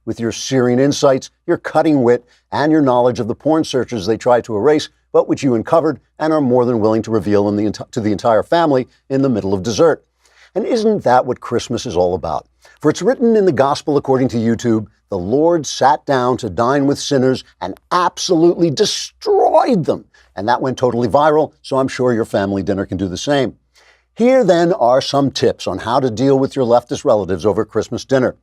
with your searing insights, your cutting wit, and your knowledge of the porn searches they try to erase, but which you uncovered and are more than willing to reveal to the entire family in the middle of dessert. And isn't that what Christmas is all about? For it's written in the Gospel according to YouTube, the Lord sat down to dine with sinners and absolutely destroyed them. And that went totally viral, so I'm sure your family dinner can do the same. Here then are some tips on how to deal with your leftist relatives over Christmas dinner.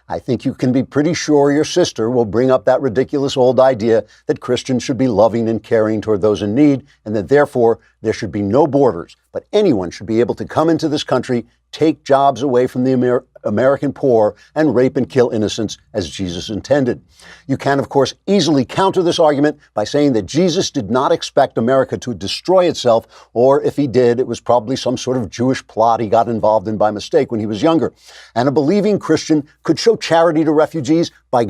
I think you can be pretty sure your sister will bring up that ridiculous old idea that Christians should be loving and caring toward those in need, and that therefore there should be no borders, but anyone should be able to come into this country, take jobs away from the American poor, and rape and kill innocents as Jesus intended. You can, of course, easily counter this argument by saying that Jesus did not expect America to destroy itself, or if he did, it was probably some sort of Jewish plot he got involved in by mistake when he was younger. And a believing Christian could show charity to refugees by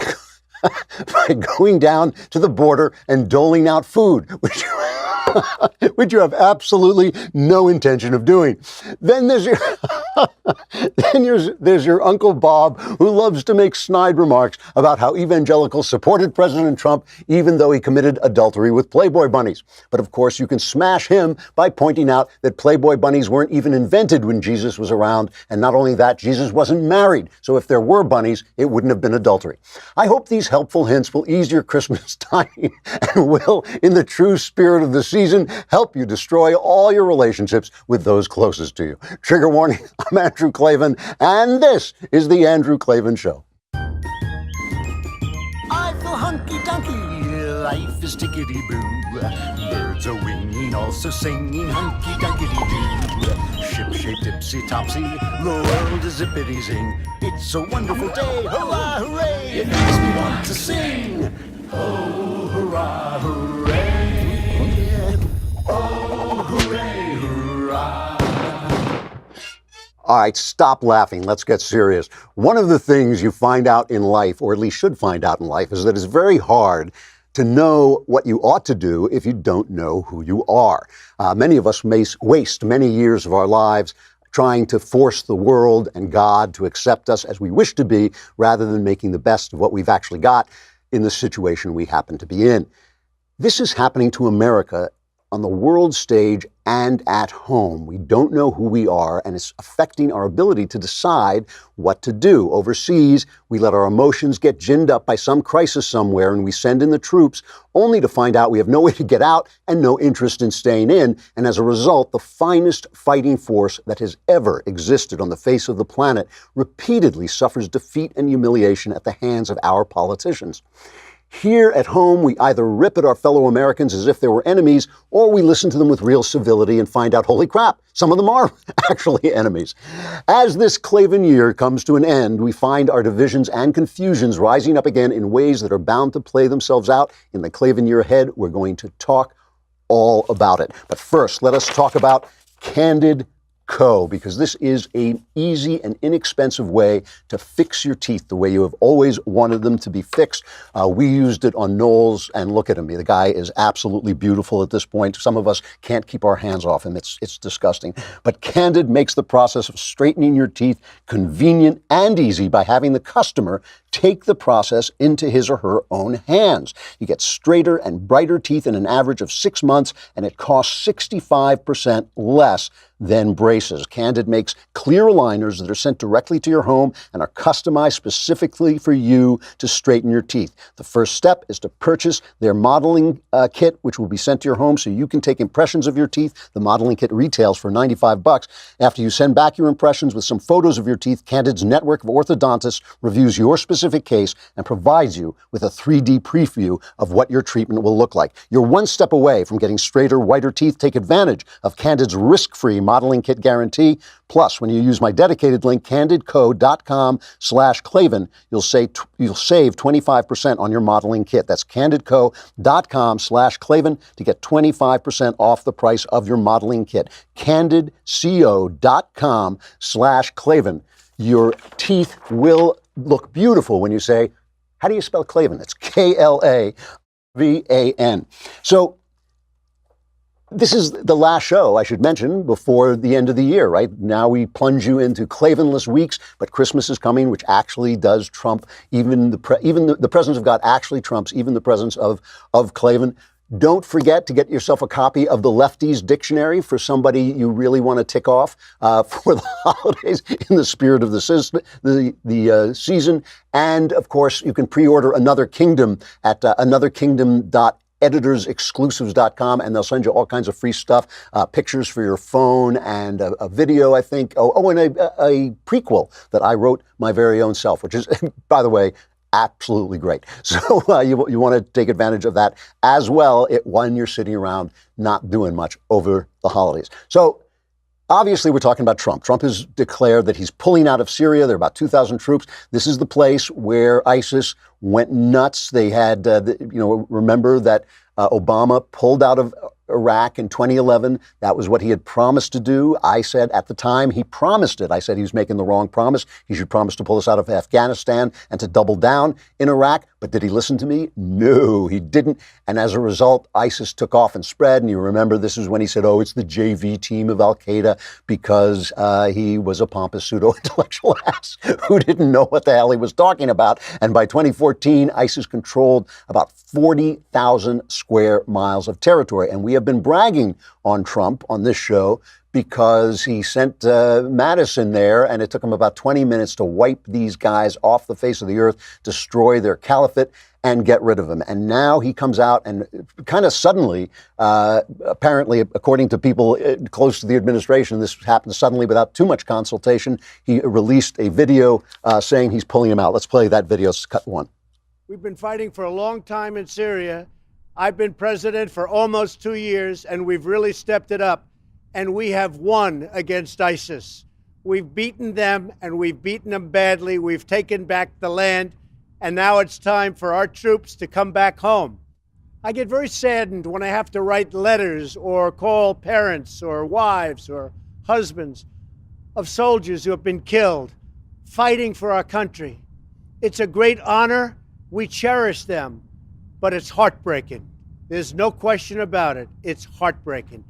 going down to the border and doling out food, which you have absolutely no intention of doing. Then there's your Uncle Bob, who loves to make snide remarks about how evangelicals supported President Trump even though he committed adultery with Playboy bunnies. But of course, you can smash him by pointing out that Playboy bunnies weren't even invented when Jesus was around. And not only that, Jesus wasn't married. So if there were bunnies, it wouldn't have been adultery. I hope these helpful hints will ease your Christmas time and will, in the true spirit of the season, help you destroy all your relationships with those closest to you. Trigger warning, I'm Andrew Klavan, and this is The Andrew Klavan Show. I feel hunky-dunky, life is tickety-boo. Birds are winging, also singing hunky-dunky-doo. Ship-shaped, ipsy-topsy, the world is zippity-zing. It's a wonderful day, hurrah, hooray! It makes me want to sing. Oh, hurrah, hooray! Oh, hooray, hurrah! All right, stop laughing. Let's get serious. One of the things you find out in life, or at least should find out in life, is that it's very hard to know what you ought to do if you don't know who you are. Many of us may waste many years of our lives trying to force the world and God to accept us as we wish to be, rather than making the best of what we've actually got in the situation we happen to be in. This is happening to America on the world stage and at home. We don't know who we are, and it's affecting our ability to decide what to do. Overseas, we let our emotions get ginned up by some crisis somewhere, and we send in the troops, only to find out we have no way to get out and no interest in staying in. And as a result, the finest fighting force that has ever existed on the face of the planet repeatedly suffers defeat and humiliation at the hands of our politicians. Here at home, we either rip at our fellow Americans as if they were enemies, or we listen to them with real civility and find out, holy crap, some of them are actually enemies. As this Klavan year comes to an end, we find our divisions and confusions rising up again in ways that are bound to play themselves out. In the Klavan year ahead, we're going to talk all about it. But first, let us talk about Candid Co., because this is an easy and inexpensive way to fix your teeth the way you have always wanted them to be fixed. We used it on Knowles, and look at him. The guy is absolutely beautiful at this point. Some of us can't keep our hands off him. It's disgusting. But Candid makes the process of straightening your teeth convenient and easy by having the customer take the process into his or her own hands. You get straighter and brighter teeth in an average of 6 months, and it costs 65% less than braces. Candid makes clear aligners that are sent directly to your home and are customized specifically for you to straighten your teeth. The first step is to purchase their modeling kit, which will be sent to your home so you can take impressions of your teeth. The modeling kit retails for $95. After you send back your impressions with some photos of your teeth, Candid's network of orthodontists reviews your specific case and provides you with a 3D preview of what your treatment will look like. You're one step away from getting straighter, whiter teeth. Take advantage of Candid's risk-free modeling kit guarantee. Plus, when you use my dedicated link, candidco.com/Klavan, you'll save 25% on your modeling kit. That's candidco.com/Klavan to get 25% off the price of your modeling kit. candidco.com/Klavan. Your teeth will look beautiful when you say, how do you spell Klavan? It's Klavan. So This is the last show, I should mention, before the end of the year, right? Now we plunge you into Klavanless weeks, but Christmas is coming, which actually does trump even the presence of God actually trumps even the presence of Klavan. Don't forget to get yourself a copy of the Lefties Dictionary for somebody you really want to tick off for the holidays in the spirit of the season. And of course, you can pre-order Another Kingdom at anotherkingdom.editorsexclusives.com, and they'll send you all kinds of free stuff, pictures for your phone, and a video, I think. And a prequel that I wrote my very own self, which is, by the way, absolutely great. So you want to take advantage of that as well when you're sitting around not doing much over the holidays. So obviously, we're talking about Trump. Trump has declared that he's pulling out of Syria. There are about 2,000 troops. This is the place where ISIS went nuts. They had, remember that Obama pulled out of Iraq in 2011. That was what he had promised to do. I said at the time he promised it. I said he was making the wrong promise. He should promise to pull us out of Afghanistan and to double down in Iraq. But did he listen to me? No, he didn't. And as a result, ISIS took off and spread. And you remember this is when he said, it's the JV team of Al-Qaeda, because he was a pompous pseudo-intellectual ass who didn't know what the hell he was talking about. And by 2014, ISIS controlled about 40,000 square miles of territory. And we have been bragging on Trump on this show because he sent Madison there, and it took him about 20 minutes to wipe these guys off the face of the earth, destroy their caliphate, and get rid of them. And now he comes out and kind of suddenly, apparently, according to people close to the administration, this happened suddenly without too much consultation. He released a video saying he's pulling him out. Let's play that video. It's cut one. We've been fighting for a long time in Syria. I've been president for almost 2 years, and we've really stepped it up. And we have won against ISIS. We've beaten them, and we've beaten them badly. We've taken back the land, and now it's time for our troops to come back home. I get very saddened when I have to write letters or call parents or wives or husbands of soldiers who have been killed fighting for our country. It's a great honor. We cherish them, but it's heartbreaking. There's no question about it. It's heartbreaking.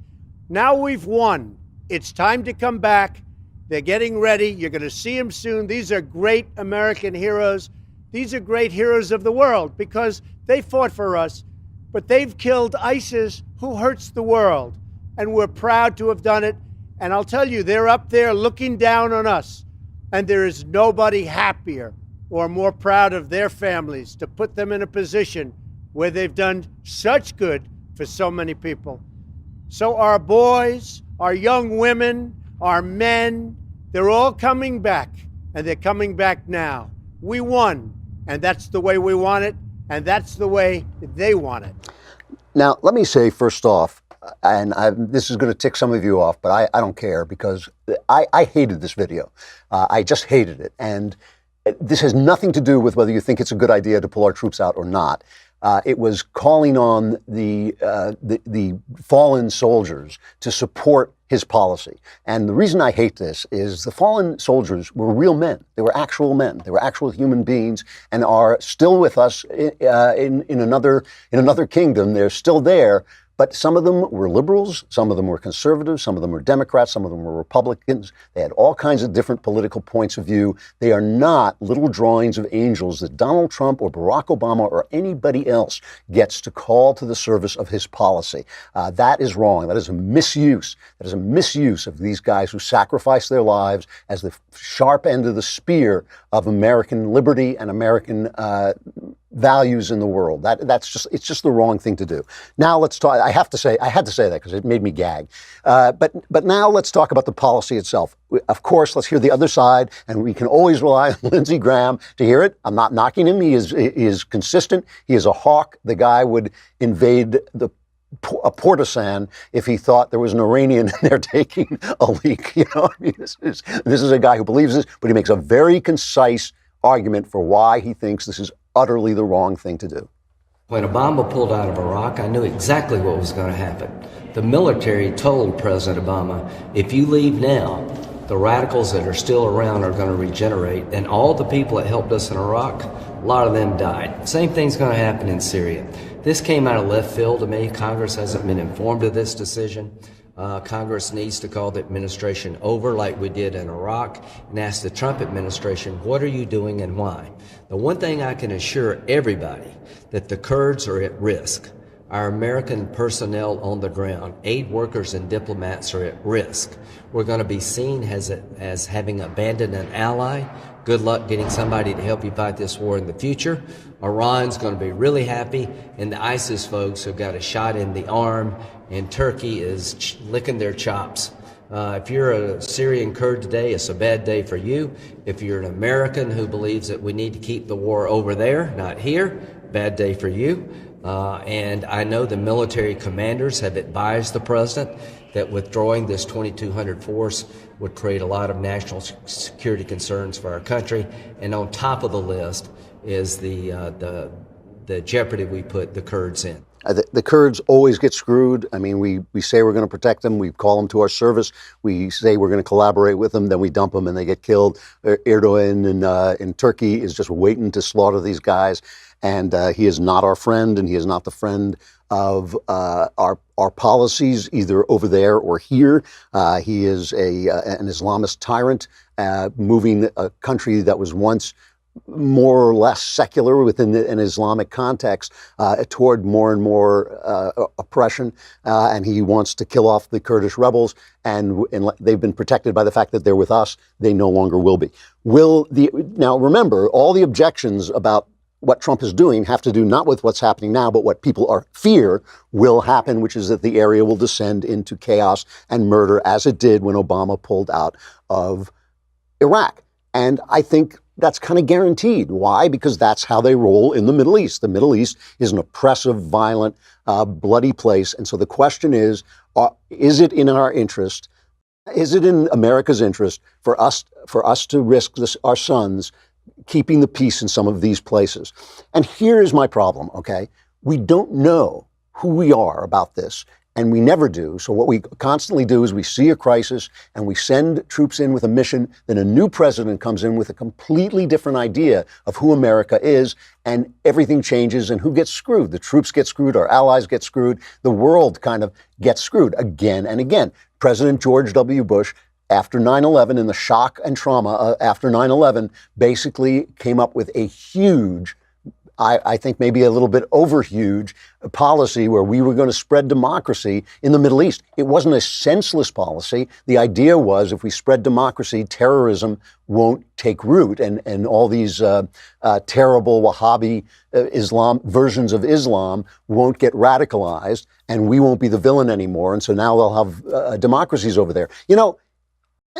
Now we've won. It's time to come back. They're getting ready. You're going to see them soon. These are great American heroes. These are great heroes of the world because they fought for us, but they've killed ISIS, who hurts the world. And we're proud to have done it. And I'll tell you, they're up there looking down on us. And there is nobody happier or more proud of their families to put them in a position where they've done such good for so many people. So our boys, our young women, our men, they're all coming back, and they're coming back now. We won, and that's the way we want it, and that's the way they want it. Now, let me say first off, and this is going to tick some of you off, but I don't care because I hated this video. I just hated it. And this has nothing to do with whether you think it's a good idea to pull our troops out or not. It was calling on the fallen soldiers to support his policy. And the reason I hate this is the fallen soldiers were real men. They were actual men. They were actual human beings and are still with us in another kingdom. They're still there. But some of them were liberals, some of them were conservatives, some of them were Democrats, some of them were Republicans. They had all kinds of different political points of view. They are not little drawings of angels that Donald Trump or Barack Obama or anybody else gets to call to the service of his policy. That is wrong. That is a misuse. That is a misuse of these guys who sacrifice their lives as the sharp end of the spear of American liberty and American values in the world. It's just the wrong thing to do. Now let's talk. I had to say that because it made me gag. But now let's talk about the policy itself. Of course, let's hear the other side, and we can always rely on Lindsey Graham to hear it. I'm not knocking him. He is consistent. He is a hawk. The guy would invade a Portishead if he thought there was an Iranian in there taking a leak. This is a guy who believes this, but he makes a very concise argument for why he thinks this is utterly the wrong thing to do. When Obama pulled out of Iraq, I knew exactly what was going to happen. The military told President Obama, if you leave now, the radicals that are still around are going to regenerate, and all the people that helped us in Iraq A lot of them died. Same thing's going to happen in Syria. This came out of left field to me. Congress hasn't been informed of this decision. Congress needs to call the administration over like we did in Iraq and ask the Trump administration, what are you doing and why? The one thing I can assure everybody, that the Kurds are at risk. Our American personnel on the ground, aid workers and diplomats are at risk. We're going to be seen as having abandoned an ally. Good luck getting somebody to help you fight this war in the future. Iran's going to be really happy, and the ISIS folks have got a shot in the arm, and Turkey is licking their chops. If you're a Syrian Kurd today, it's a bad day for you. If you're an American who believes that we need to keep the war over there, not here, bad day for you. And I know the military commanders have advised the president that withdrawing this 2,200 force would create a lot of national security concerns for our country. And on top of the list is the jeopardy we put the Kurds in. The Kurds always get screwed. I mean, we say we're going to protect them. We call them to our service. We say we're going to collaborate with them. Then we dump them and they get killed. Erdogan in Turkey is just waiting to slaughter these guys. And he is not our friend, and he is not the friend of our policies, either over there or here. He is an Islamist tyrant, moving a country that was once more or less secular within an Islamic context toward more and more oppression. And he wants to kill off the Kurdish rebels. And they've been protected by the fact that they're with us. They no longer will be. Now, remember, all the objections about what Trump is doing have to do not with what's happening now, but what people fear will happen, which is that the area will descend into chaos and murder, as it did when Obama pulled out of Iraq. And I think that's kind of guaranteed. Why? Because that's how they roll in the Middle East. The Middle East is an oppressive, violent, bloody place. And so the question is it in our interest? Is it in America's interest for us to risk our sons keeping the peace in some of these places? And here is my problem, okay? We don't know who we are about this, and we never do. So what we constantly do is we see a crisis and we send troops in with a mission, then a new president comes in with a completely different idea of who America is, and everything changes, and who gets screwed? The troops get screwed, our allies get screwed, the world kind of gets screwed again and again. President George W. Bush, after 9/11, and the shock and trauma after 9/11, basically came up with a huge, I think maybe a little bit over huge policy where we were going to spread democracy in the Middle East. It wasn't a senseless policy. The idea was if we spread democracy, terrorism won't take root, and all these terrible Wahhabi Islam versions of Islam won't get radicalized, and we won't be the villain anymore. And so now they'll have democracies over there. You know,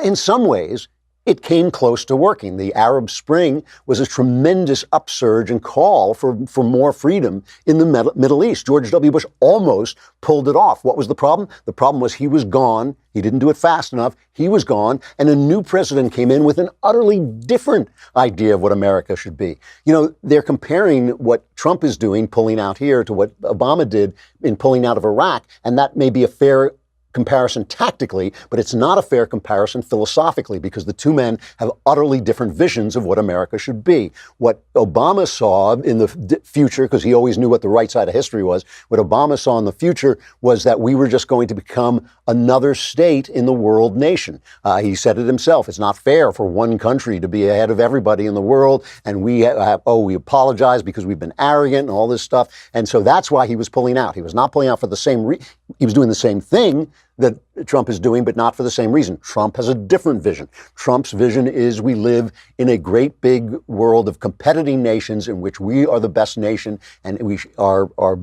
in some ways, it came close to working. The Arab Spring was a tremendous upsurge and call for more freedom in the Middle East. George W. Bush almost pulled it off. What was the problem? The problem was he was gone. He didn't do it fast enough. He was gone. And a new president came in with an utterly different idea of what America should be. You know, they're comparing what Trump is doing, pulling out here, to what Obama did in pulling out of Iraq. And that may be a fair comparison tactically, but it's not a fair comparison philosophically, because the two men have utterly different visions of what America should be. What Obama saw in the future, because he always knew what the right side of history was, what Obama saw in the future was that we were just going to become another state in the world nation. He said it himself. It's not fair for one country to be ahead of everybody in the world, and we apologize because we've been arrogant and all this stuff. And so that's why he was pulling out. He was not pulling out for the same reason. He was doing the same thing that Trump is doing, but not for the same reason. Trump has a different vision. Trump's vision is we live in a great big world of competing nations in which we are the best nation, and our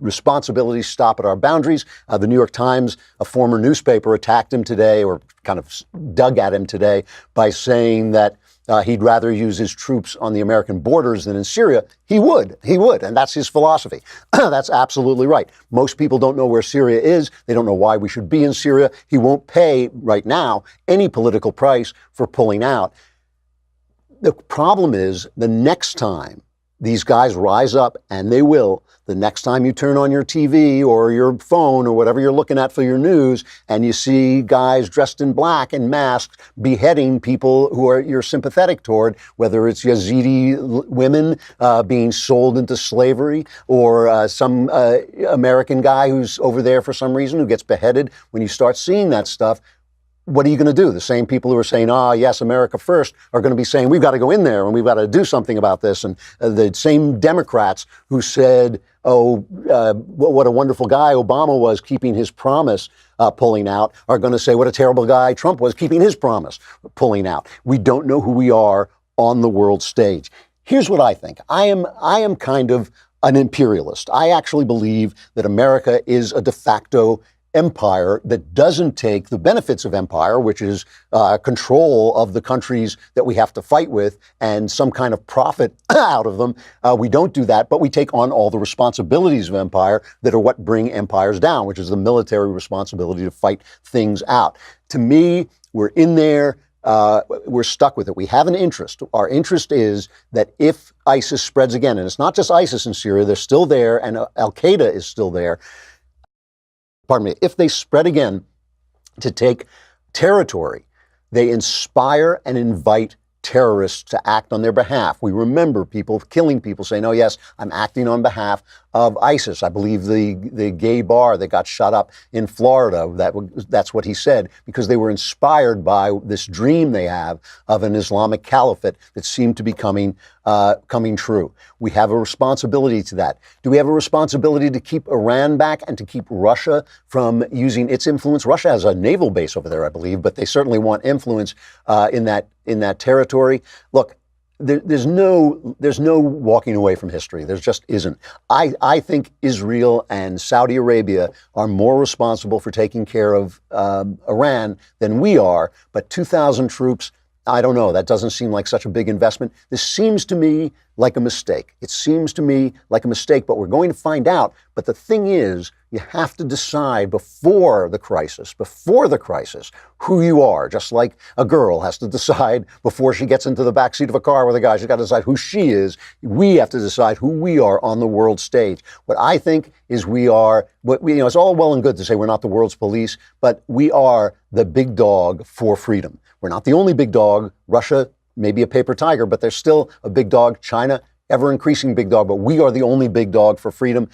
responsibilities stop at our boundaries. The New York Times, a former newspaper, attacked him today, or kind of dug at him today, by saying that he'd rather use his troops on the American borders than in Syria. He would, and that's his philosophy. That's absolutely right. Most people don't know where Syria is. They don't know why we should be in Syria. He won't pay, right now, any political price for pulling out. The problem is, the next time these guys rise up, and they will, the next time you turn on your TV or your phone or whatever you're looking at for your news, and you see guys dressed in black and masked beheading people who are you're sympathetic toward, whether it's Yazidi women being sold into slavery, or some American guy who's over there for some reason who gets beheaded. When you start seeing that stuff, what are you going to do? The same people who are saying, yes, America first, are going to be saying, we've got to go in there and we've got to do something about this. And the same Democrats who said, what a wonderful guy Obama was keeping his promise, pulling out, are going to say what a terrible guy Trump was keeping his promise, pulling out. We don't know who we are on the world stage. Here's what I think. I am kind of an imperialist. I actually believe that America is a de facto empire that doesn't take the benefits of empire, which is control of the countries that we have to fight with and some kind of profit out of them. We don't do that, but we take on all the responsibilities of empire that are what bring empires down, which is the military responsibility to fight things out. To me, we're in there. We're stuck with it. We have an interest. Our interest is that if ISIS spreads again, and it's not just ISIS in Syria, they're still there, and Al-Qaeda is still there. Pardon me, if they spread again to take territory, they inspire and invite terrorists to act on their behalf. We remember people killing people saying, oh yes, I'm acting on behalf of ISIS. I believe the gay bar that got shut up in Florida, that's what he said, because they were inspired by this dream they have of an Islamic caliphate that seemed to be coming true. We have a responsibility to that. Do we have a responsibility to keep Iran back and to keep Russia from using its influence? Russia has a naval base over there, I believe, but they certainly want influence in that territory. Look, there's no walking away from history. There just isn't. I think Israel and Saudi Arabia are more responsible for taking care of Iran than we are. But 2,000 troops, I don't know. That doesn't seem like such a big investment. This seems to me like a mistake. It seems to me like a mistake, but we're going to find out. But the thing is, you have to decide before the crisis, who you are. Just like a girl has to decide before she gets into the backseat of a car with a guy, she's got to decide who she is. We have to decide who we are on the world stage. What I think is it's all well and good to say we're not the world's police, but we are the big dog for freedom. We're not the only big dog. Russia may be a paper tiger, but there's still a big dog. China, ever increasing big dog, but we are the only big dog for freedom.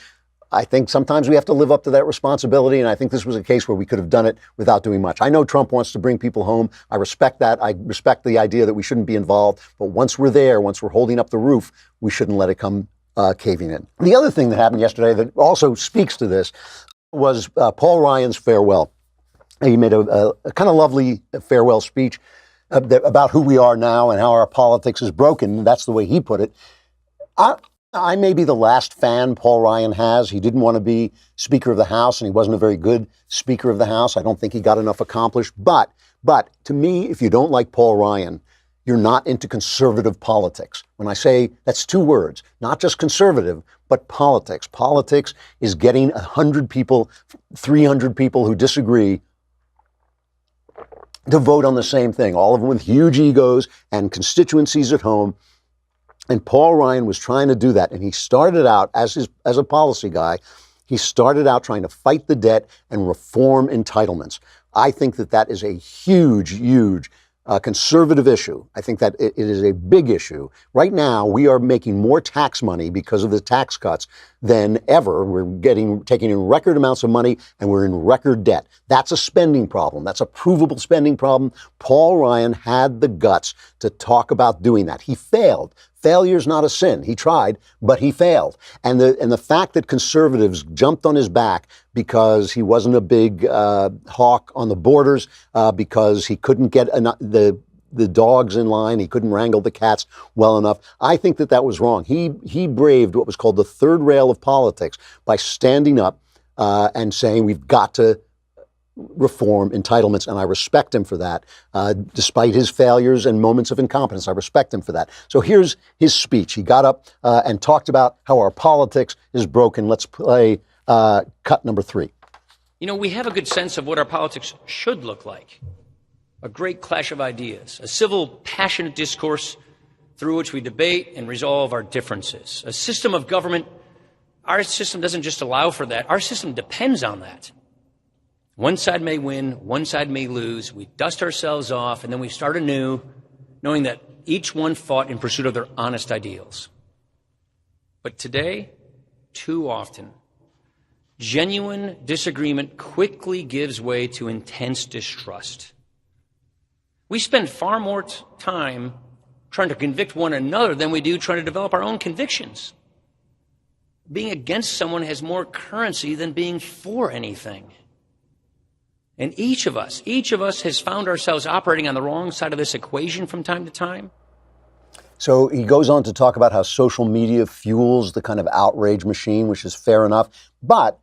I think sometimes we have to live up to that responsibility, and I think this was a case where we could have done it without doing much. I know Trump wants to bring people home. I respect that. I respect the idea that we shouldn't be involved, but once we're there, once we're holding up the roof, we shouldn't let it come caving in. The other thing that happened yesterday that also speaks to this was Paul Ryan's farewell. He made a kind of lovely farewell speech about who we are now and how our politics is broken. That's the way he put it. I may be the last fan Paul Ryan has. He didn't want to be Speaker of the House, and he wasn't a very good Speaker of the House. I don't think he got enough accomplished. But to me, if you don't like Paul Ryan, you're not into conservative politics. When I say that's two words, not just conservative, but politics. Politics is getting 100 people, 300 people who disagree to vote on the same thing, all of them with huge egos and constituencies at home. And Paul Ryan was trying to do that. And he started out as a policy guy, he started out trying to fight the debt and reform entitlements. I think that is a huge conservative issue. I think that it is a big issue. Right now, we are making more tax money because of the tax cuts than ever. We're taking in record amounts of money, and we're in record debt. That's a spending problem. That's a provable spending problem. Paul Ryan had the guts to talk about doing that. He failed. Failure's not a sin. He tried, but he failed. And the fact that conservatives jumped on his back because he wasn't a big hawk on the borders, because he couldn't get the dogs in line, he couldn't wrangle the cats well enough. I think that was wrong. He braved what was called the third rail of politics by standing up and saying we've got to reform entitlements, and I respect him for that. Despite his failures and moments of incompetence, I respect him for that. So here's his speech. He got up and talked about how our politics is broken. Let's play cut number 3. You know, we have a good sense of what our politics should look like. A great clash of ideas, a civil, passionate discourse through which we debate and resolve our differences. A system of government, our system doesn't just allow for that. Our system depends on that. One side may win, one side may lose. We dust ourselves off, and then we start anew, knowing that each one fought in pursuit of their honest ideals. But today, too often, genuine disagreement quickly gives way to intense distrust. We spend far more time trying to convict one another than we do trying to develop our own convictions. Being against someone has more currency than being for anything. And each of us has found ourselves operating on the wrong side of this equation from time to time. So he goes on to talk about how social media fuels the kind of outrage machine, which is fair enough. But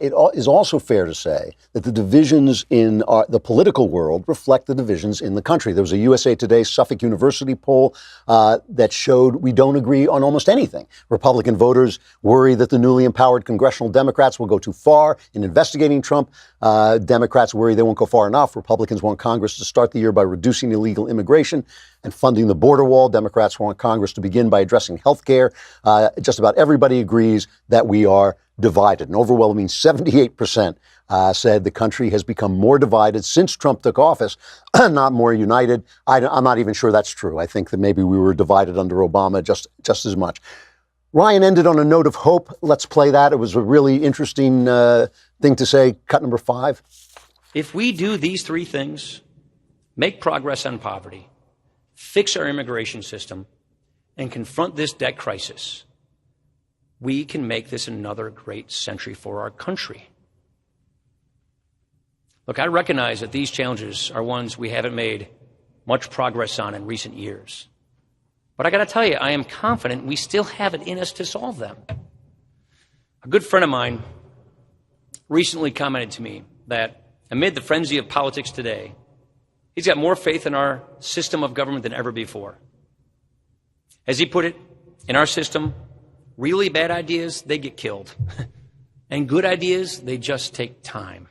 it is also fair to say that the divisions in the political world reflect the divisions in the country. There was a USA Today Suffolk University poll that showed we don't agree on almost anything. Republican voters worry that the newly empowered congressional Democrats will go too far in investigating Trump. Democrats worry they won't go far enough. Republicans want Congress to start the year by reducing illegal immigration and funding the border wall. Democrats want Congress to begin by addressing health care. Just about everybody agrees that we are divided. An overwhelming 78% said the country has become more divided since Trump took office, not more united. I'm not even sure that's true. I think that maybe we were divided under Obama just as much. Ryan ended on a note of hope. Let's play that. It was a really interesting thing to say. Cut number 5. If we do these three things, make progress on poverty, fix our immigration system, and confront this debt crisis, we can make this another great century for our country. Look, I recognize that these challenges are ones we haven't made much progress on in recent years. But I got to tell you, I am confident we still have it in us to solve them. A good friend of mine recently commented to me that amid the frenzy of politics today, he's got more faith in our system of government than ever before. As he put it, in our system, really bad ideas, they get killed. And good ideas, they just take time.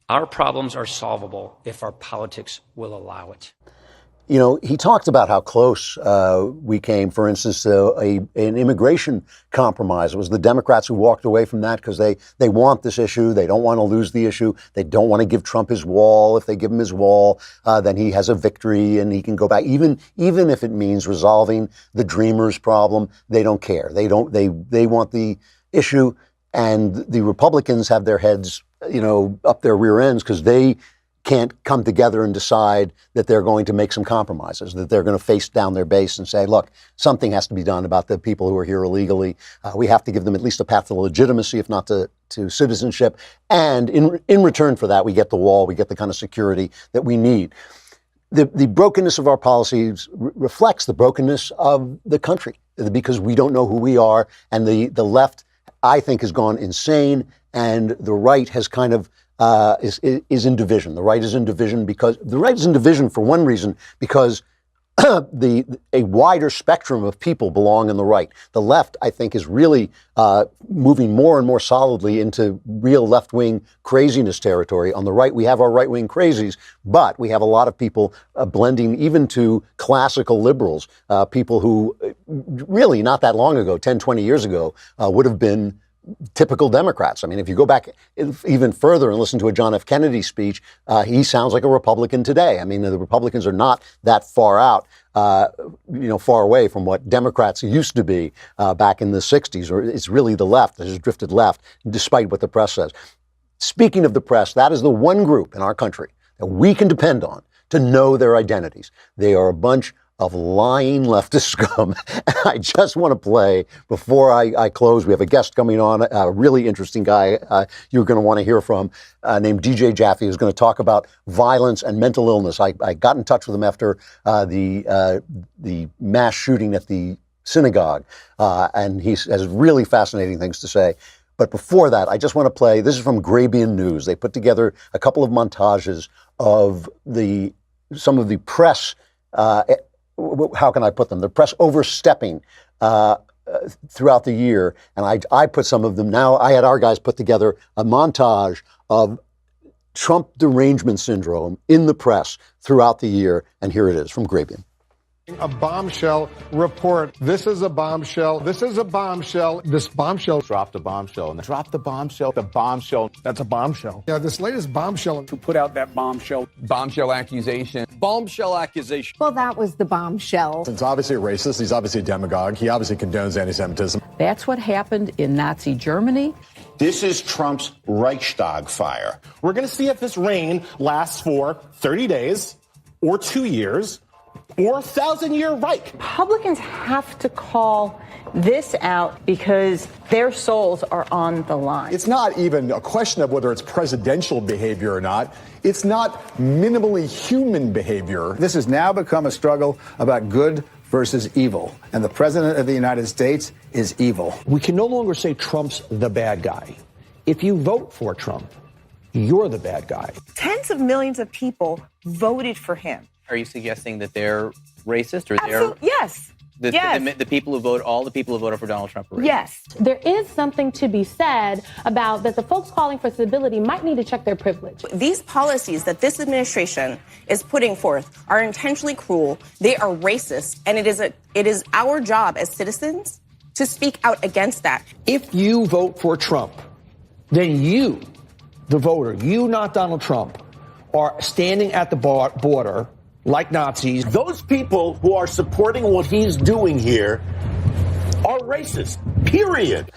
Our problems are solvable if our politics will allow it. You know, he talked about how close we came, for instance, to an immigration compromise. It was the Democrats who walked away from that because they want this issue. They don't want to lose the issue. They don't want to give Trump his wall. If they give him his wall, then he has a victory and he can go back. Even if it means resolving the Dreamers problem, they don't care. They want the issue, and the Republicans have their heads, up their rear ends because they can't come together and decide that they're going to make some compromises, that they're going to face down their base and say, look, something has to be done about the people who are here illegally. We have to give them at least a path to legitimacy, if not to citizenship. And in return for that, we get the wall, we get the kind of security that we need. The brokenness of our policies reflects the brokenness of the country because we don't know who we are. And the left, I think, has gone insane, and the right has kind of is in division. The right is in division for one reason, because a wider spectrum of people belong in the right. The left, I think, is really moving more and more solidly into real left-wing craziness territory. On the right, we have our right-wing crazies, but we have a lot of people blending even to classical liberals, people who really not that long ago, 10, 20 years ago, would have been typical Democrats. I mean, if you go back even further and listen to a John F. Kennedy speech, he sounds like a Republican today. I mean, the Republicans are not that far out, far away from what Democrats used to be back in the 60s, or it's really the left that has drifted left, despite what the press says. Speaking of the press, that is the one group in our country that we can depend on to know their identities. They are a bunch of lying leftist scum. I just want to play, before I close, we have a guest coming on, a really interesting guy you're going to want to hear from, named DJ Jaffe, who's going to talk about violence and mental illness. I got in touch with him after the mass shooting at the synagogue, and he has really fascinating things to say. But before that, I just want to play, this is from Grabien News. They put together a couple of montages of some of the press, how can I put them? The press overstepping throughout the year. And I put some of them. Now I had our guys put together a montage of Trump derangement syndrome in the press throughout the year. And here it is from Grabien. A bombshell report. This is a bombshell. This is a bombshell. This bombshell dropped a bombshell. And dropped the bombshell. The bombshell. That's a bombshell. Yeah, this latest bombshell. Who put out that bombshell? Bombshell accusation. Bombshell accusation. Well, that was the bombshell. He's obviously a racist. He's obviously a demagogue. He obviously condones anti-Semitism. That's what happened in Nazi Germany. This is Trump's Reichstag fire. We're going to see if this reign lasts for 30 days or 2 years or 1,000-year Reich. Republicans have to call this out because their souls are on the line. It's not even a question of whether it's presidential behavior or not. It's not minimally human behavior. This has now become a struggle about good versus evil. And the president of the United States is evil. We can no longer say Trump's the bad guy. If you vote for Trump, you're the bad guy. Tens of millions of people voted for him. Are you suggesting that they're racist or Yes. The people who vote, all the people who voted for Donald Trump are racist? Yes. There is something to be said about that the folks calling for stability might need to check their privilege. These policies that this administration is putting forth are intentionally cruel. They are racist. And it is our job as citizens to speak out against that. If you vote for Trump, then you, the voter, you, not Donald Trump, are standing at the border like Nazis. Those people who are supporting what he's doing here are racist, period.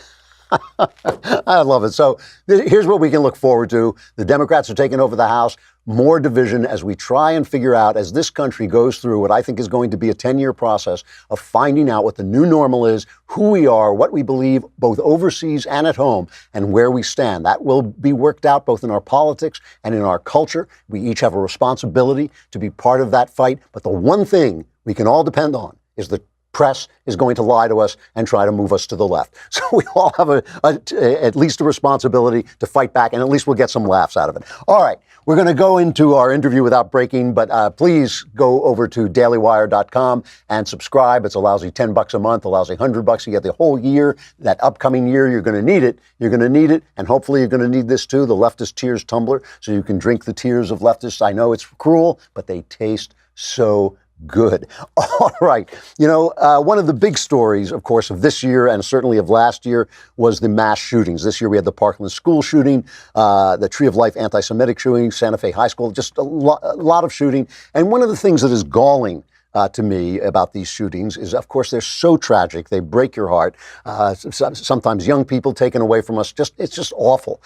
I love it. So here's what we can look forward to. The Democrats are taking over the House. More division as we try and figure out, as this country goes through what I think is going to be a 10-year process of finding out what the new normal is, who we are, what we believe, both overseas and at home, and where we stand. That will be worked out both in our politics and in our culture. We each have a responsibility to be part of that fight. But the one thing we can all depend on is the press is going to lie to us and try to move us to the left. So we all have at least a responsibility to fight back, and at least we'll get some laughs out of it. All right, we're going to go into our interview without breaking, but please go over to dailywire.com and subscribe. It's a lousy $10 a month, a lousy $100. You get the whole year. That upcoming year, you're going to need it. You're going to need it, and hopefully you're going to need this too, the Leftist Tears tumbler, so you can drink the tears of leftists. I know it's cruel, but they taste so good. All right. You know, one of the big stories, of course, of this year and certainly of last year was the mass shootings. This year we had the Parkland school shooting, the Tree of Life anti-Semitic shooting, Santa Fe High School, just a lot of shooting. And one of the things that is galling to me about these shootings is, of course, they're so tragic. They break your heart. Sometimes young people taken away from us. It's just awful.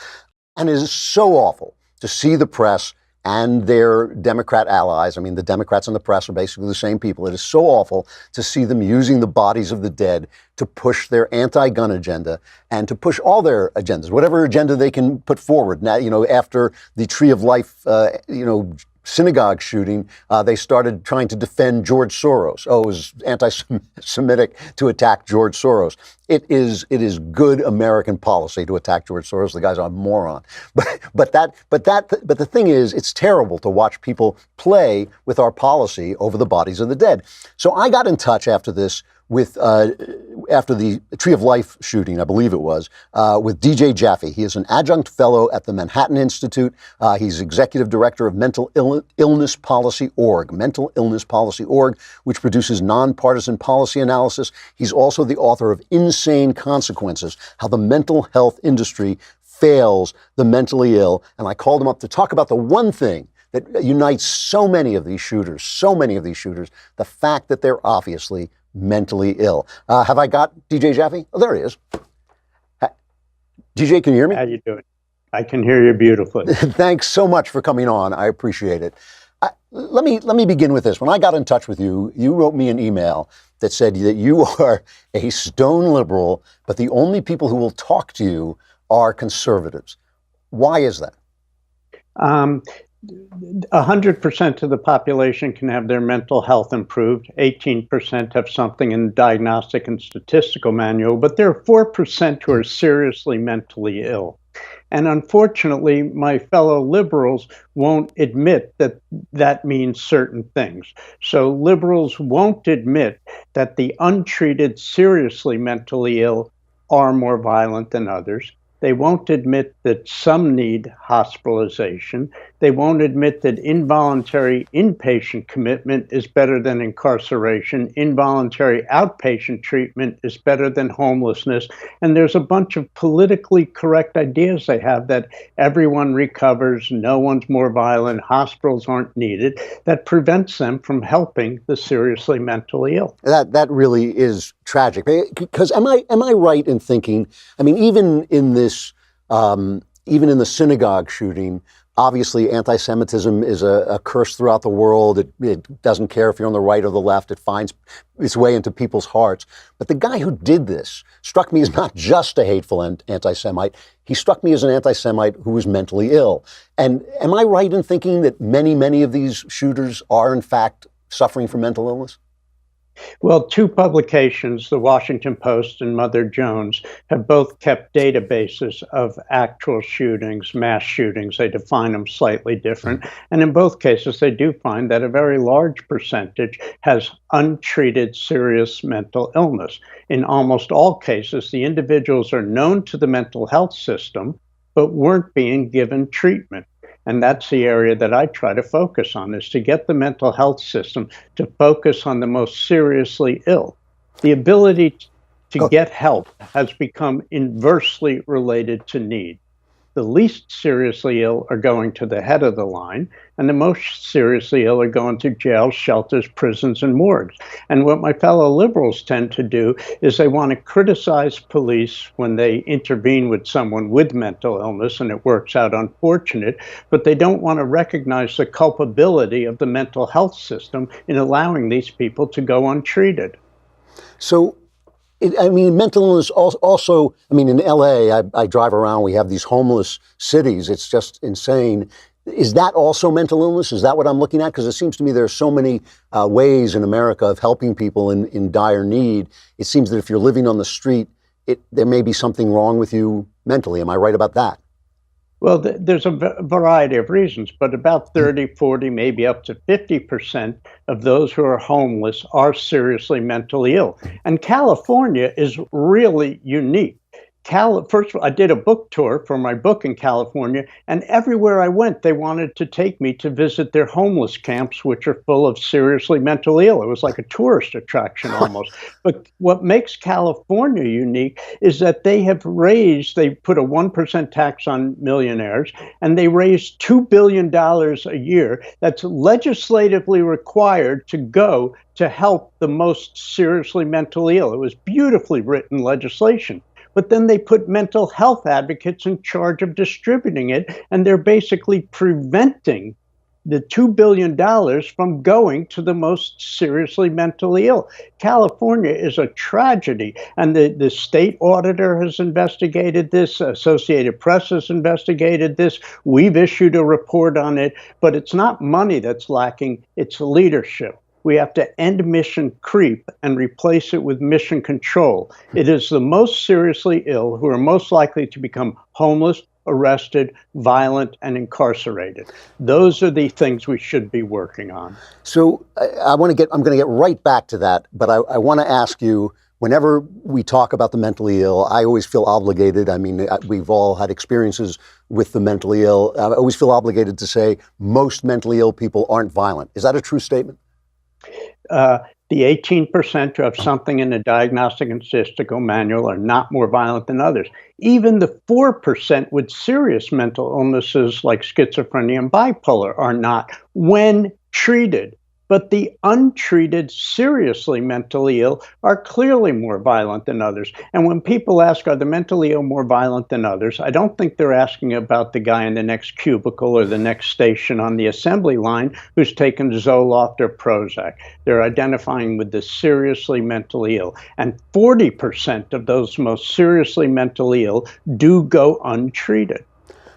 And it is so awful to see the press and their Democrat allies. I mean, the Democrats and the press are basically the same people. It is so awful to see them using the bodies of the dead to push their anti-gun agenda and to push all their agendas, whatever agenda they can put forward. Now, you know, after the Tree of Life, synagogue shooting, they started trying to defend George Soros. Oh, it was anti-Semitic to attack George Soros. It is good American policy to attack George Soros. The guy's a moron. But the thing is, it's terrible to watch people play with our policy over the bodies of the dead. So I got in touch after this with after the Tree of Life shooting, I believe it was, with DJ Jaffe. He is an adjunct fellow at the Manhattan Institute. He's executive director of Mental Illness Policy Org, which produces nonpartisan policy analysis. He's also the author of Insane Consequences: How the Mental Health Industry Fails the Mentally Ill. And I called him up to talk about the one thing that unites so many of these shooters, the fact that they're obviously mentally ill. Have I got DJ Jaffe? Oh, there he is. DJ, can you hear me? How you doing? I can hear you beautifully. Thanks so much for coming on. I appreciate it. Let me begin with this. When I got in touch with you, you wrote me an email that said that you are a stone liberal, but the only people who will talk to you are conservatives. Why is that? 100% of the population can have their mental health improved. 18% have something in the Diagnostic and Statistical Manual, but there are 4% who are seriously mentally ill. And unfortunately, my fellow liberals won't admit that that means certain things. So liberals won't admit that the untreated, seriously mentally ill are more violent than others. They won't admit that some need hospitalization. They won't admit that involuntary inpatient commitment is better than incarceration. Involuntary outpatient treatment is better than homelessness. And there's a bunch of politically correct ideas they have that everyone recovers, no one's more violent, hospitals aren't needed, that prevents them from helping the seriously mentally ill. That really is tragic. Because am I right in thinking, I mean, even in the synagogue shooting, obviously, anti-Semitism is a curse throughout the world. It doesn't care if you're on the right or the left. It finds its way into people's hearts. But the guy who did this struck me as not just a hateful anti-Semite. He struck me as an anti-Semite who was mentally ill. And am I right in thinking that many of these shooters are, in fact, suffering from mental illness? Well, two publications, the Washington Post and Mother Jones, have both kept databases of actual shootings, mass shootings. They define them slightly different. And in both cases, they do find that a very large percentage has untreated serious mental illness. In almost all cases, the individuals are known to the mental health system, but weren't being given treatment. And that's the area that I try to focus on, is to get the mental health system to focus on the most seriously ill. The ability to get help has become inversely related to need. The least seriously ill are going to the head of the line, and the most seriously ill are going to jails, shelters, prisons, and morgues. And what my fellow liberals tend to do is they want to criticize police when they intervene with someone with mental illness, and it works out unfortunate, but they don't want to recognize the culpability of the mental health system in allowing these people to go untreated. So, mental illness also, in LA, I drive around, we have these homeless cities. It's just insane. Is that also mental illness? Is that what I'm looking at? Because it seems to me there are so many ways in America of helping people in dire need. It seems that if you're living on the street, there may be something wrong with you mentally. Am I right about that? Well, there's a variety of reasons, but about 30, 40, maybe up to 50% of those who are homeless are seriously mentally ill. And California is really unique. First of all, I did a book tour for my book in California, and everywhere I went, they wanted to take me to visit their homeless camps, which are full of seriously mentally ill. It was like a tourist attraction almost. But what makes California unique is that they put a 1% tax on millionaires, and they raised $2 billion a year that's legislatively required to go to help the most seriously mentally ill. It was beautifully written legislation. But then they put mental health advocates in charge of distributing it, and they're basically preventing the $2 billion from going to the most seriously mentally ill. California is a tragedy, and the state auditor has investigated this, Associated Press has investigated this, we've issued a report on it, but it's not money that's lacking, it's leadership. We have to end mission creep and replace it with mission control. It is the most seriously ill who are most likely to become homeless, arrested, violent, and incarcerated. Those are the things we should be working on. So I'm going to get right back to that, but I want to ask you, whenever we talk about the mentally ill, I always feel obligated. We've all had experiences with the mentally ill. I always feel obligated to say most mentally ill people aren't violent. Is that a true statement? The 18% who have something in the Diagnostic and Statistical Manual are not more violent than others. Even the 4% with serious mental illnesses like schizophrenia and bipolar are not when treated. But the untreated, seriously mentally ill are clearly more violent than others. And when people ask, are the mentally ill more violent than others? I don't think they're asking about the guy in the next cubicle or the next station on the assembly line who's taken Zoloft or Prozac. They're identifying with the seriously mentally ill. And 40% of those most seriously mentally ill do go untreated.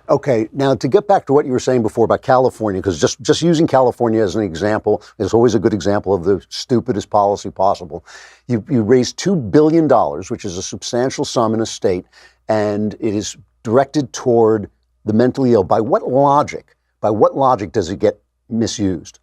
Okay, now to get back to what you were saying before about California, because just using California as an example is always a good example of the stupidest policy possible. You raised $2 billion, which is a substantial sum in a state, and it is directed toward the mentally ill. By what logic does it get misused?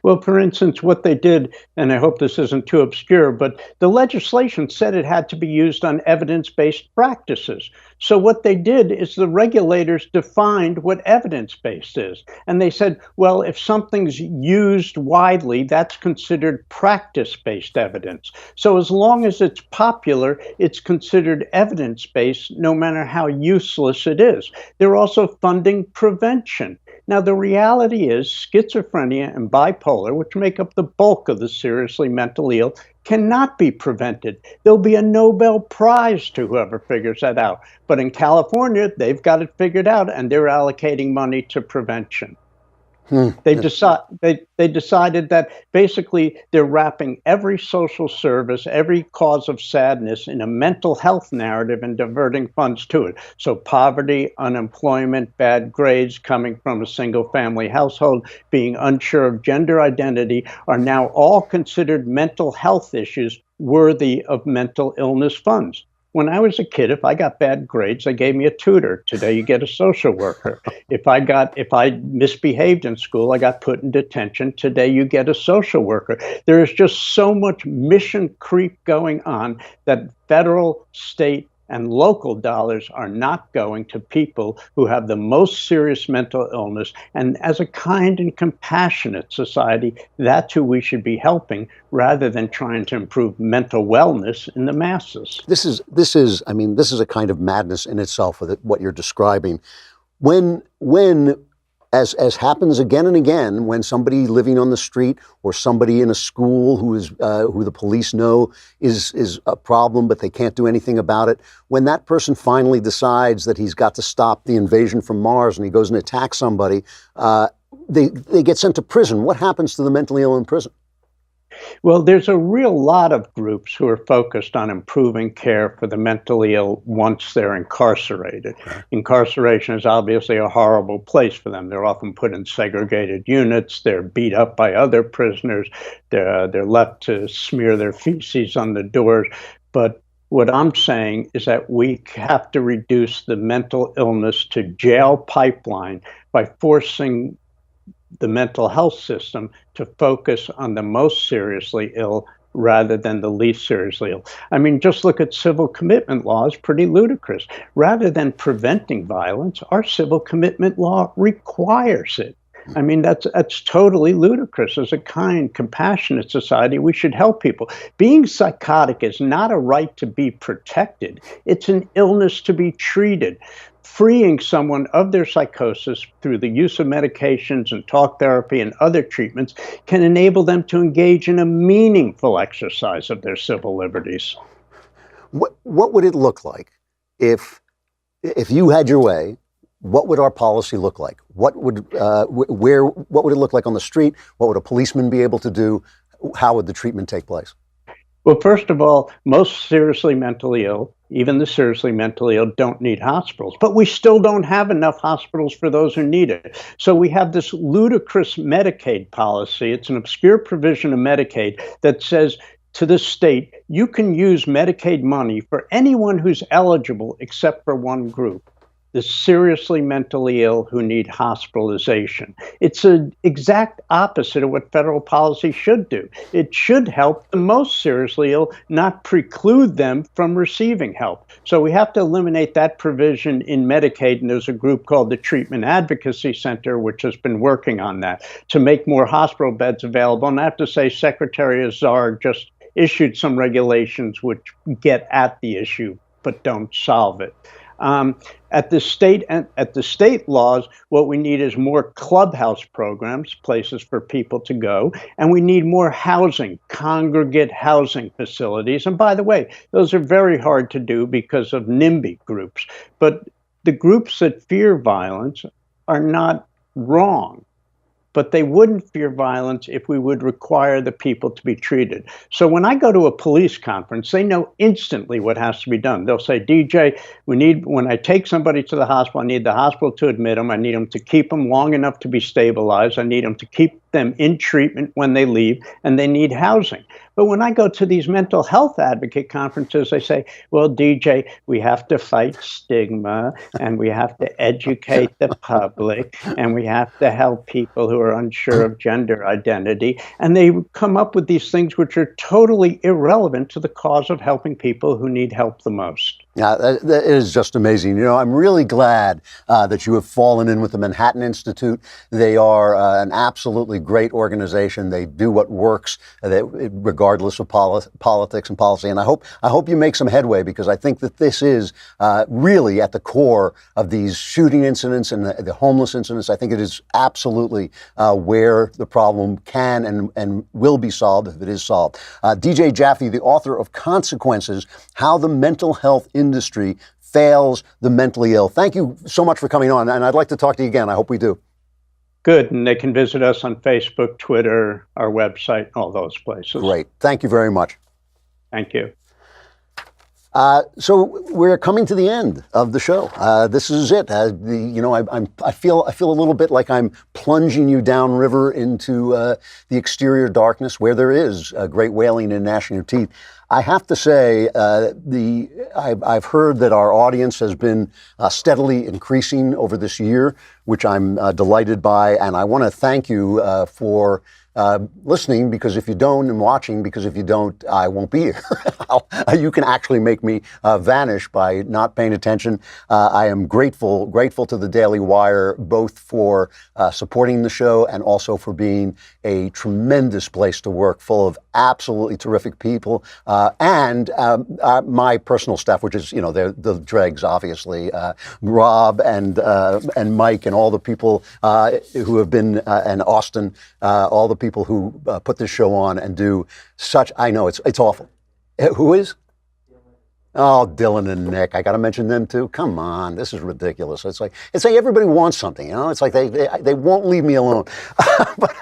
Well, for instance, what they did, and I hope this isn't too obscure, but the legislation said it had to be used on evidence-based practices. So what they did is the regulators defined what evidence-based is. And they said, well, if something's used widely, that's considered practice-based evidence. So as long as it's popular, it's considered evidence-based, no matter how useless it is. They're also funding prevention. Now, the reality is schizophrenia and bipolar, which make up the bulk of the seriously mentally ill, cannot be prevented. There'll be a Nobel Prize to whoever figures that out. But in California, they've got it figured out, and they're allocating money to prevention. They decided that basically they're wrapping every social service, every cause of sadness in a mental health narrative and diverting funds to it. So poverty, unemployment, bad grades, coming from a single family household, being unsure of gender identity are now all considered mental health issues worthy of mental illness funds. When I was a kid, if I got bad grades, they gave me a tutor. Today, you get a social worker. If I misbehaved in school, I got put in detention. Today, you get a social worker. There is just so much mission creep going on that federal, state, and local dollars are not going to people who have the most serious mental illness. And as a kind and compassionate society, that's who we should be helping rather than trying to improve mental wellness in the masses. This is a kind of madness in itself with what you're describing. When as happens again and again, when somebody living on the street or somebody in a school who the police know is a problem, but they can't do anything about it, when that person finally decides that he's got to stop the invasion from Mars and he goes and attacks somebody, they get sent to prison. What happens to the mentally ill in prison? Well, there's a real lot of groups who are focused on improving care for the mentally ill once they're incarcerated. Incarceration is obviously a horrible place for them. They're often put in segregated units. They're beat up by other prisoners. They're left to smear their feces on the doors. But what I'm saying is that we have to reduce the mental illness to jail pipeline by forcing the mental health system to focus on the most seriously ill rather than the least seriously ill. I mean, just look at civil commitment law. It's pretty ludicrous. Rather than preventing violence, our civil commitment law requires it. I mean, that's totally ludicrous. As a kind, compassionate society, we should help people. Being psychotic is not a right to be protected. It's an illness to be treated. Freeing someone of their psychosis through the use of medications and talk therapy and other treatments can enable them to engage in a meaningful exercise of their civil liberties. What would it look like if you had your way? What would our policy look like? What would it look like on the street? What would a policeman be able to do? How would the treatment take place? Well, first of all, most seriously mentally ill, even the seriously mentally ill, don't need hospitals. But we still don't have enough hospitals for those who need it. So we have this ludicrous Medicaid policy. It's an obscure provision of Medicaid that says to the state, you can use Medicaid money for anyone who's eligible except for one group: the seriously mentally ill who need hospitalization. It's an exact opposite of what federal policy should do. It should help the most seriously ill, not preclude them from receiving help. So we have to eliminate that provision in Medicaid, and there's a group called the Treatment Advocacy Center, which has been working on that to make more hospital beds available. And I have to say, Secretary Azar just issued some regulations which get at the issue but don't solve it. At the state laws, what we need is more clubhouse programs, places for people to go, and we need more housing, congregate housing facilities. And by the way, those are very hard to do because of NIMBY groups. But the groups that fear violence are not wrong. But they wouldn't fear violence if we would require the people to be treated. So when I go to a police conference, they know instantly what has to be done. They'll say, DJ, when I take somebody to the hospital, I need the hospital to admit them. I need them to keep them long enough to be stabilized. I need them to keep them in treatment when they leave, and they need housing. But when I go to these mental health advocate conferences, they say, well, DJ, we have to fight stigma, and we have to educate the public, and we have to help people who are unsure of gender identity. And they come up with these things which are totally irrelevant to the cause of helping people who need help the most. Yeah, that is just amazing. You know, I'm really glad that you have fallen in with the Manhattan Institute. They are an absolutely great organization. They do what works, regardless of politics and policy. And I hope you make some headway, because I think that this is really at the core of these shooting incidents and the homeless incidents. I think it is absolutely where the problem can and will be solved if it is solved. DJ Jaffe, the author of Consequences: How the Mental Health Industry Fails the Mentally Ill. Thank you so much for coming on, and I'd like to talk to you again. I hope we do. Good, and they can visit us on Facebook, Twitter, our website, all those places. Great. Thank you very much. Thank you. So we're coming to the end of the show. This is it. I feel a little bit like I'm plunging you downriver into the exterior darkness where there is great wailing and gnashing of teeth. I have to say, I've heard that our audience has been steadily increasing over this year, which I'm delighted by, and I want to thank you for listening, because if you don't, and watching, because if you don't, I won't be here. You can actually make me vanish by not paying attention. I am grateful to the Daily Wire, both for supporting the show and also for being a tremendous place to work, full of absolutely terrific people, and my personal staff, which is, they're the dregs, obviously, Rob and Mike and all the people who have been, and Austin, all the people who put this show on and do such, I know it's awful. Who is? Oh, Dylan and Nick. I got to mention them too. Come on, this is ridiculous. It's like everybody wants something, It's like they won't leave me alone. But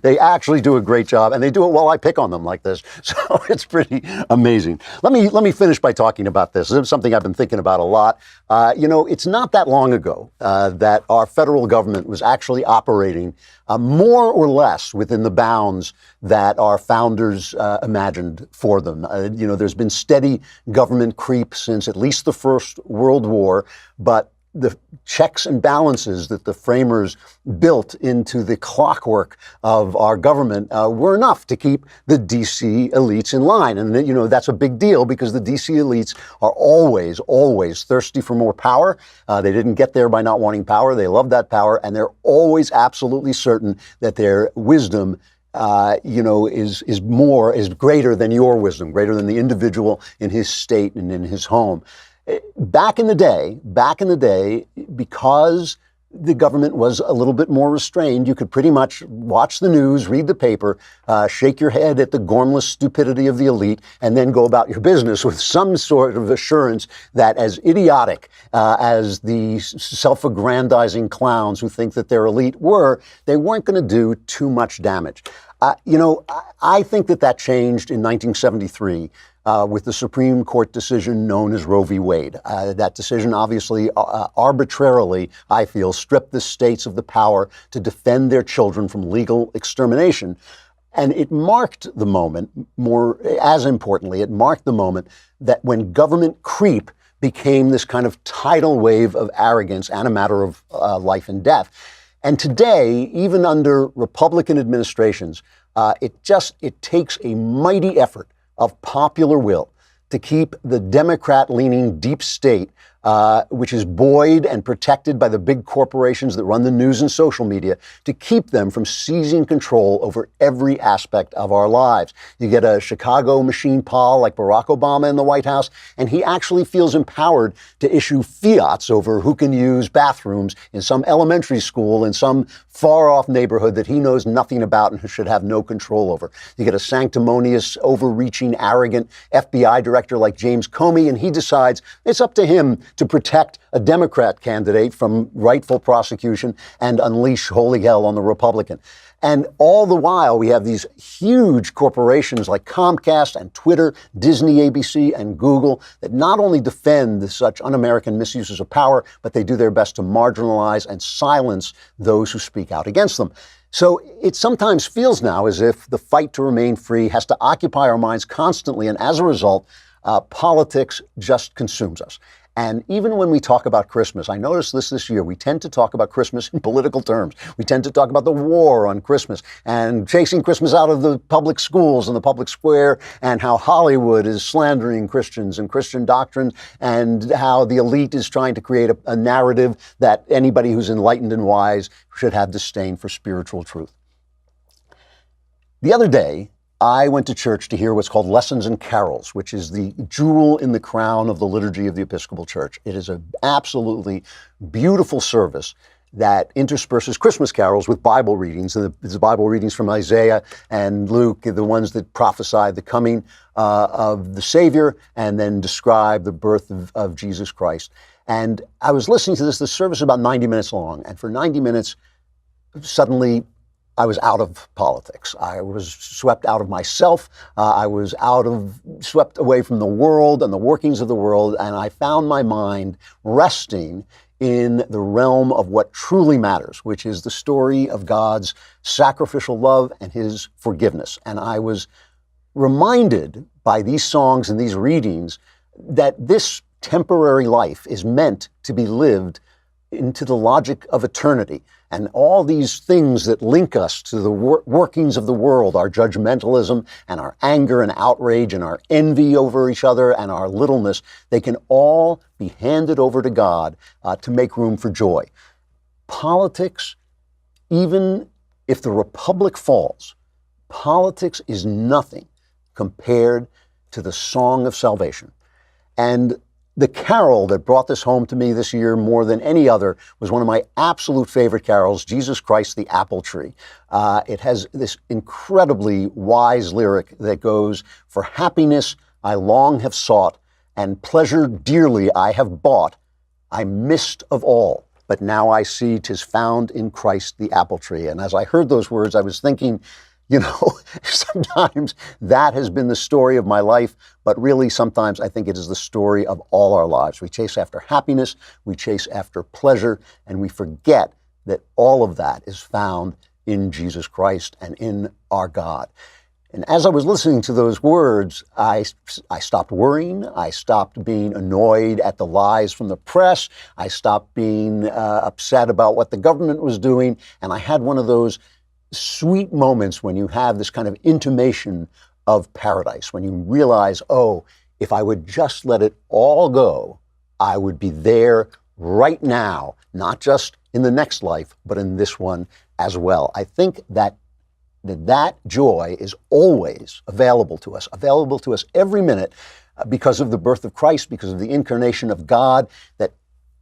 they actually do a great job, and they do it while I pick on them like this. So it's pretty amazing. Let me finish by talking about this. This is something I've been thinking about a lot. It's not that long ago that our federal government was actually operating more or less within the bounds that our founders imagined for them. There's been steady government creep since at least the First World War, but the checks and balances that the framers built into the clockwork of our government were enough to keep the DC elites in line. And, that's a big deal, because the DC elites are always, always thirsty for more power. They didn't get there by not wanting power. They love that power, and they're always absolutely certain that their wisdom is greater than your wisdom, greater than the individual in his state and in his home. Back in the day, because the government was a little bit more restrained, you could pretty much watch the news, read the paper, shake your head at the gormless stupidity of the elite, and then go about your business with some sort of assurance that, as idiotic as the self-aggrandizing clowns who think that they're elite were, they weren't going to do too much damage. I think that changed in 1973. With the Supreme Court decision known as Roe v. Wade. That decision obviously arbitrarily, I feel, stripped the states of the power to defend their children from legal extermination. And it marked the moment, as importantly, it marked the moment that when government creep became this kind of tidal wave of arrogance and a matter of life and death. And today, even under Republican administrations, it takes a mighty effort of popular will to keep the Democrat-leaning deep state, which is buoyed and protected by the big corporations that run the news and social media, to keep them from seizing control over every aspect of our lives. You get a Chicago machine pal like Barack Obama in the White House, and he actually feels empowered to issue fiats over who can use bathrooms in some elementary school in some far-off neighborhood that he knows nothing about and should have no control over. You get a sanctimonious, overreaching, arrogant FBI director like James Comey, and he decides it's up to him to protect a Democrat candidate from rightful prosecution and unleash holy hell on the Republican. And all the while, we have these huge corporations like Comcast and Twitter, Disney, ABC, and Google that not only defend such un-American misuses of power, but they do their best to marginalize and silence those who speak out against them. So it sometimes feels now as if the fight to remain free has to occupy our minds constantly, and as a result, politics just consumes us. And even when we talk about Christmas, I noticed this year, we tend to talk about Christmas in political terms. We tend to talk about the war on Christmas and chasing Christmas out of the public schools and the public square, and how Hollywood is slandering Christians and Christian doctrine, and how the elite is trying to create a narrative that anybody who's enlightened and wise should have disdain for spiritual truth. The other day, I went to church to hear what's called Lessons and Carols, which is the jewel in the crown of the liturgy of the Episcopal Church. It is an absolutely beautiful service that intersperses Christmas carols with Bible readings. And the Bible readings from Isaiah and Luke, the ones that prophesy the coming of the Savior and then describe the birth of Jesus Christ. And I was listening to this service is about 90 minutes long. And for 90 minutes, suddenly, I was out of politics. I was swept out of myself. I was swept away from the world and the workings of the world. And I found my mind resting in the realm of what truly matters, which is the story of God's sacrificial love and his forgiveness. And I was reminded by these songs and these readings that this temporary life is meant to be lived into the logic of eternity. And all these things that link us to the workings of the world, our judgmentalism and our anger and outrage and our envy over each other and our littleness, they can all be handed over to God to make room for joy. Politics, even if the republic falls, politics is nothing compared to the song of salvation. And the carol that brought this home to me this year more than any other was one of my absolute favorite carols, Jesus Christ the Apple Tree. It has this incredibly wise lyric that goes, "For happiness I long have sought, and pleasure dearly I have bought. I missed of all, but now I see 'tis found in Christ the apple tree." And as I heard those words, I was thinking, you know, sometimes that has been the story of my life, but really sometimes I think it is the story of all our lives. We chase after happiness, we chase after pleasure, and we forget that all of that is found in Jesus Christ and in our God. And as I was listening to those words, I stopped worrying. I stopped being annoyed at the lies from the press. I stopped being upset about what the government was doing. And I had one of those sweet moments when you have this kind of intimation of paradise, when you realize, oh, if I would just let it all go, I would be there right now, not just in the next life, but in this one as well. I think that joy is always available to us every minute because of the birth of Christ, because of the incarnation of God that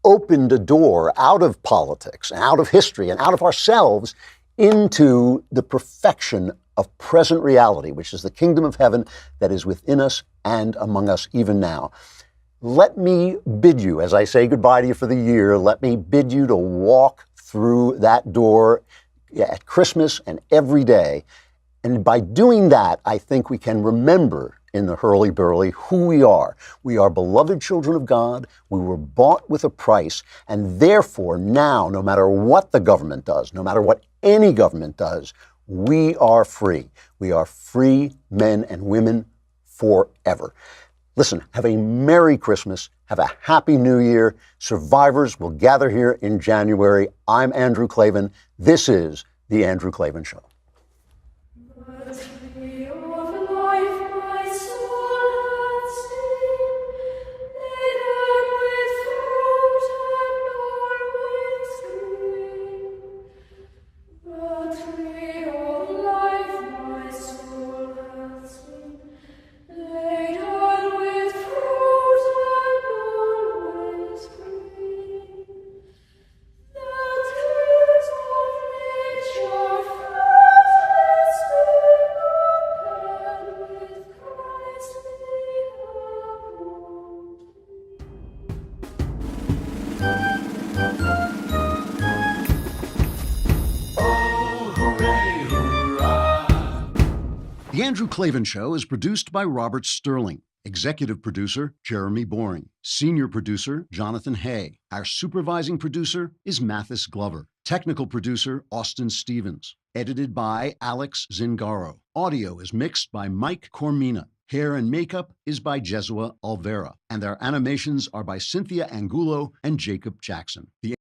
opened a door out of politics, and out of history, and out of ourselves into the perfection of present reality, which is the kingdom of heaven that is within us and among us even now. Let me bid you, as I say goodbye to you for the year, let me bid you to walk through that door at Christmas and every day. And by doing that, I think we can remember in the hurly-burly who we are. We are beloved children of God. We were bought with a price. And therefore, now, no matter what the government does, no matter what any government does, we are free. We are free men and women forever. Listen, have a Merry Christmas. Have a Happy New Year. Survivors will gather here in January. I'm Andrew Klavan. This is The Andrew Klavan Show. Sure. The Andrew Klavan Show is produced by Robert Sterling. Executive producer, Jeremy Boring. Senior producer, Jonathan Hay. Our supervising producer is Mathis Glover. Technical producer, Austin Stevens. Edited by Alex Zingaro. Audio is mixed by Mike Cormina. Hair and makeup is by Jesua Alvera. And our animations are by Cynthia Angulo and Jacob Jackson. The